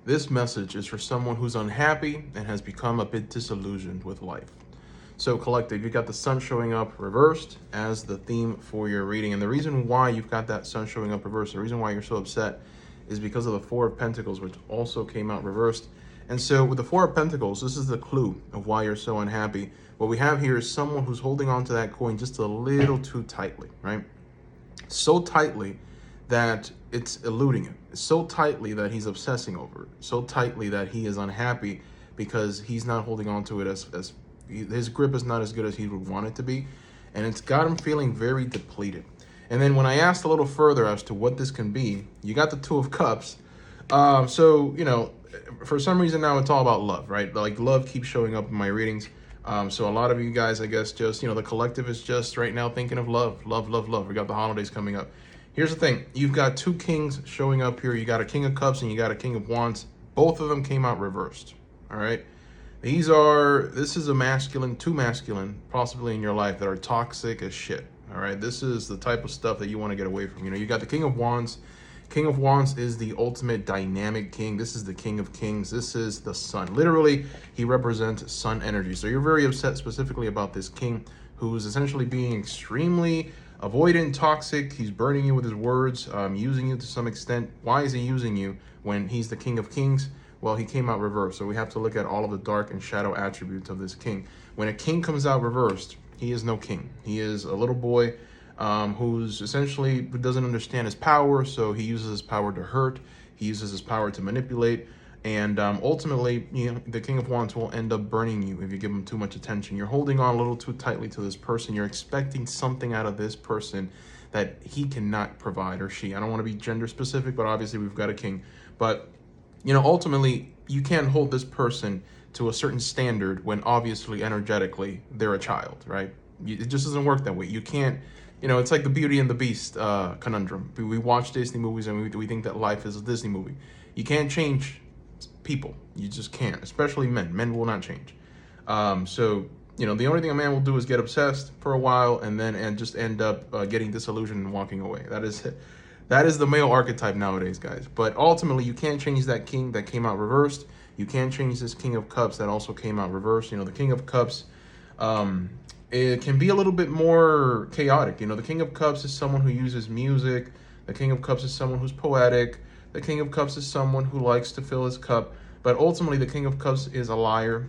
This message is for someone who's unhappy and has become a bit disillusioned with life. So, collective, you got the sun showing up reversed as the theme for your reading. And the reason why you've got that sun showing up reversed, the reason why you're so upset is because of the Four of Pentacles, which also came out reversed. And so, with the Four of Pentacles, this is the clue of why you're so unhappy. What we have here is someone who's holding on to that coin just a little too tightly, right? So tightly that it's eluding him. So tightly that he's obsessing over it. So tightly that he is unhappy because he's not holding on to it as his grip is not as good as he would want it to be. And it's got him feeling very depleted. And then when I asked a little further as to what this can be, you got the Two of Cups. So, you know, for some reason now it's all about love, right? Like love keeps showing up in my readings. So a lot of you guys, I guess, just, you know, the collective is just right now thinking of love, love, love, love. We got the holidays coming up. Here's the thing. You've got two kings showing up here. You got a King of Cups and you got a King of Wands. Both of them came out reversed. All right. This is a masculine, two masculine, possibly in your life that are toxic as shit. All right. This is the type of stuff that you want to get away from. You know, you got the King of Wands. King of Wands is the ultimate dynamic king. This is the King of Kings. This is the sun. Literally, he represents sun energy. So you're very upset specifically about this king who's essentially being extremely avoidant, toxic. He's burning you with his words, using you to some extent. Why is he using you when he's the King of Kings? Well, he came out reversed. So we have to look at all of the dark and shadow attributes of this king. When a king comes out reversed, he is no king. He is a little boy who's essentially doesn't understand his power, so he uses his power to hurt, he uses his power to manipulate, and ultimately, you know, the King of Wands will end up burning you if you give him too much attention. You're holding on a little too tightly to this person. You're expecting something out of this person that he cannot provide, or she. I don't want to be gender specific, but obviously we've got a king. But, you know, ultimately, you can't hold this person to a certain standard when obviously, energetically, they're a child, right? It just doesn't work that way. You can't. You know, it's like the Beauty and the Beast conundrum. We watch Disney movies and we think that life is a Disney movie. You can't change people. You just can't, especially men. Men will not change. So, you know, the only thing a man will do is get obsessed for a while and just end up getting disillusioned and walking away. That is the male archetype nowadays, guys. But ultimately, you can't change that king that came out reversed. You can't change this King of Cups that also came out reversed. You know, the King of Cups... it can be a little bit more chaotic. You know, the King of Cups is someone who uses music. The King of Cups is someone who's poetic. The King of Cups is someone who likes to fill his cup. But ultimately, the King of Cups is a liar.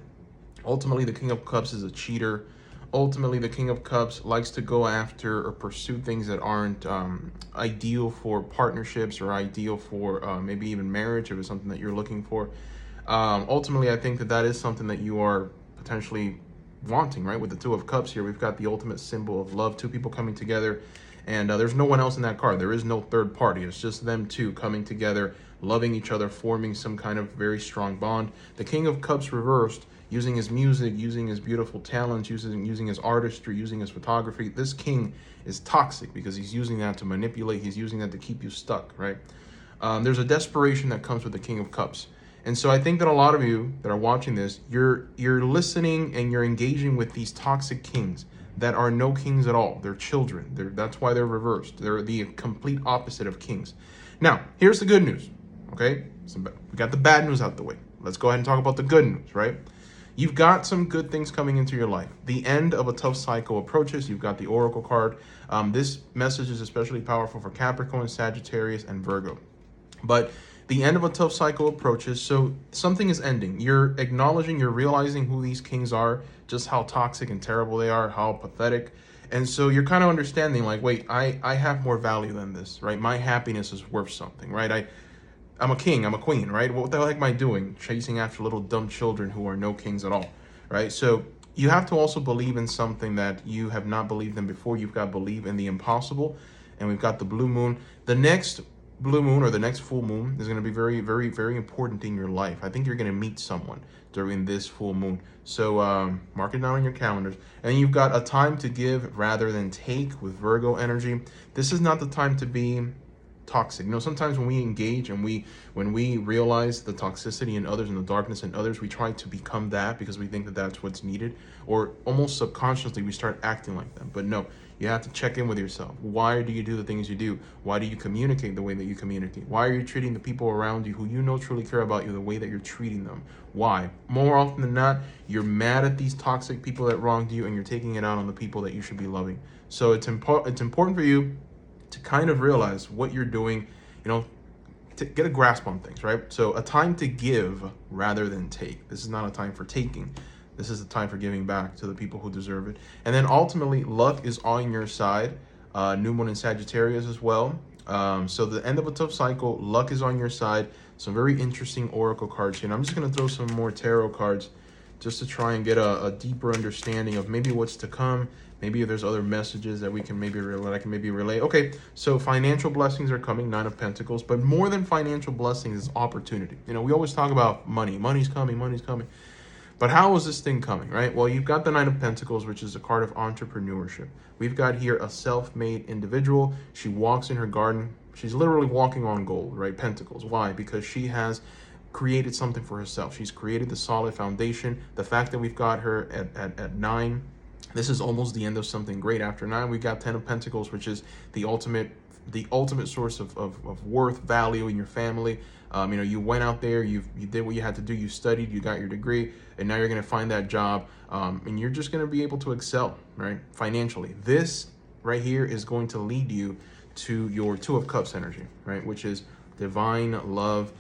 Ultimately, the King of Cups is a cheater. Ultimately, the King of Cups likes to go after or pursue things that aren't ideal for partnerships or ideal for maybe even marriage if it's something that you're looking for. Ultimately, I think that is something that you are potentially wanting, right? With the Two of Cups here, we've got the ultimate symbol of love, two people coming together, and there's no one else in that card. There is no third party. It's just them two coming together, loving each other, forming some kind of very strong bond. The King of Cups reversed, using his music, using his beautiful talents, using his artistry, using his photography. This king is toxic because he's using that to manipulate. He's using that to keep you stuck, right? There's a desperation that comes with the King of Cups. And so I think that a lot of you that are watching this, you're listening and you're engaging with these toxic kings that are no kings at all. They're children. That's why they're reversed. They're the complete opposite of kings. Now, here's the good news, okay? We got the bad news out the way. Let's go ahead and talk about the good news, right? You've got some good things coming into your life. The end of a tough cycle approaches. You've got the Oracle card. This message is especially powerful for Capricorn, Sagittarius, and Virgo. But the end of a tough cycle approaches, so something is ending. You're acknowledging, you're realizing who these kings are, just how toxic and terrible they are, how pathetic. And so you're kind of understanding, like, wait, I have more value than this, right? My happiness is worth something, right? I'm a king, I'm a queen, right? What the heck am I doing? Chasing after little dumb children who are no kings at all, right? So you have to also believe in something that you have not believed in before. You've got to believe in the impossible. And we've got the blue moon. The next blue moon or the next full moon is going to be very, very, very important in your life. I think you're going to meet someone during this full moon. So mark it down on your calendars. And you've got a time to give rather than take with Virgo energy. This is not the time to be toxic. You know, sometimes when we engage and when we realize the toxicity in others and the darkness in others, we try to become that because we think that that's what's needed, or almost subconsciously we start acting like them. But no, You have to check in with yourself. Why do you do the things you do? Why do you communicate the way that you communicate? Why are you treating the people around you who you know truly care about you the way that you're treating them? Why? More often than not, you're mad at these toxic people that wronged you, and you're taking it out on the people that you should be loving. So it's important for you to kind of realize what you're doing, to get a grasp on things, right? So a time to give rather than take. This is not a time for taking. This is a time for giving back to the people who deserve it. And then ultimately, luck is on your side. New moon in Sagittarius as well. So the end of a tough cycle, luck is on your side. Some very interesting oracle cards here. And I'm just going to throw some more tarot cards just to try and get a deeper understanding of maybe what's to come. Maybe there's other messages that we can maybe relay. I can maybe relay. Okay, so financial blessings are coming, Nine of Pentacles. But more than financial blessings is opportunity. We always talk about money. Money's coming, money's coming. But how is this thing coming, right? Well, you've got the Nine of Pentacles, which is a card of entrepreneurship. We've got here a self-made individual. She walks in her garden. She's literally walking on gold, right? Pentacles. Why? Because she has created something for herself. She's created the solid foundation. The fact that we've got her at 9, this is almost the end of something great. After 9, we've got 10 of Pentacles, which is the ultimate source of worth, value in your family. You went out there, you did what you had to do, you studied, you got your degree, and now you're going to find that job, and you're just going to be able to excel, right? Financially. This right here is going to lead you to your Two of Cups energy, right? Which is divine love.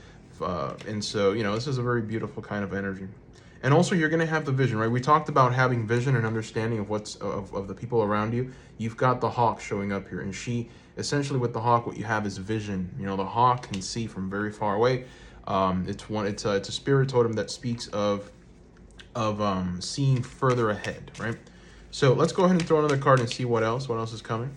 And so, this is a very beautiful kind of energy. And also you're going to have the vision, right? We talked about having vision and understanding of what's of the people around you. You've got the hawk showing up here, and she essentially, with the hawk, what you have is vision. The hawk can see from very far away. It's a spirit totem that speaks of seeing further ahead, right? So let's go ahead and throw another card and see what else is coming.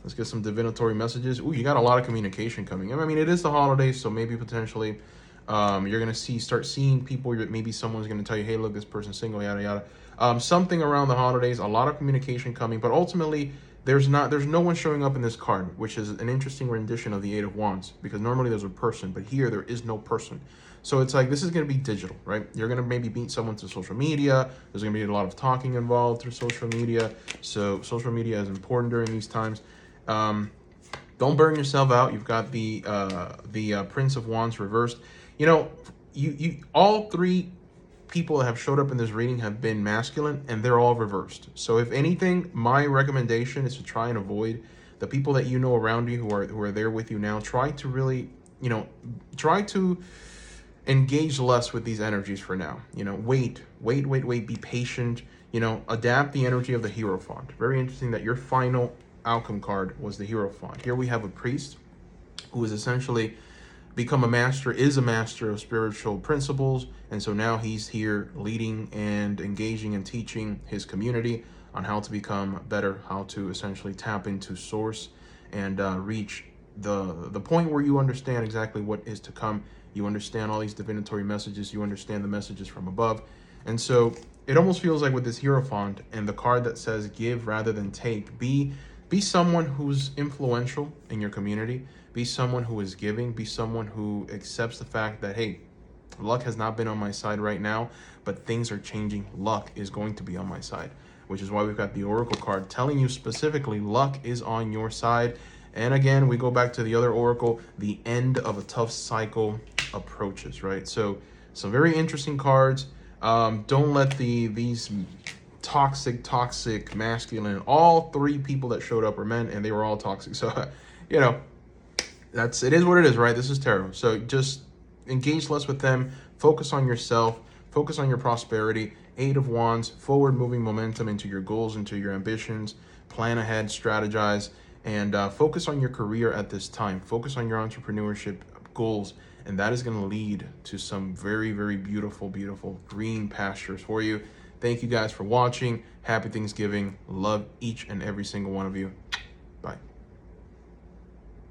Let's get some divinatory messages. Ooh, you got a lot of communication coming. I mean, it is the holidays, so maybe potentially you're going to start seeing people. Maybe someone's going to tell you, hey, look, this person's single, yada, yada. Something around the holidays, a lot of communication coming, but ultimately there's no one showing up in this card, which is an interesting rendition of the Eight of Wands, because normally there's a person, but here there is no person. So it's like, this is going to be digital, right? You're going to maybe meet someone through social media. There's going to be a lot of talking involved through social media. So social media is important during these times. Don't burn yourself out. You've got the Prince of Wands reversed. You all three people that have showed up in this reading have been masculine, and they're all reversed. So if anything, my recommendation is to try and avoid the people that around you who are there with you now. Try to really, try to engage less with these energies for now. Wait, be patient. Adapt the energy of the Hierophant. Very interesting that your final outcome card was the Hierophant. Here we have a priest who is essentially become a master of spiritual principles, and so now he's here leading and engaging and teaching his community on how to become better, how to essentially tap into source and reach the point where you understand exactly what is to come. You understand all these divinatory messages, you understand the messages from above. And so it almost feels like with this Hierophant and the card that says give rather than take, be someone who's influential in your community. Be someone who is giving. Be someone who accepts the fact that, hey, luck has not been on my side right now, but things are changing. Luck is going to be on my side, which is why we've got the Oracle card telling you specifically luck is on your side. And again, we go back to the other Oracle, the end of a tough cycle approaches, right? So some very interesting cards. Don't let these toxic masculine, all three people that showed up were men, and they were all toxic. So it is what it is, right? This is tarot. So just engage less with them, focus on yourself, focus on your prosperity. Eight of Wands, forward moving momentum into your goals, into your ambitions, plan ahead, strategize, and focus on your career at this time. Focus on your entrepreneurship goals, and that is going to lead to some very, very beautiful green pastures for you. Thank you guys for watching. Happy Thanksgiving. Love each and every single one of you.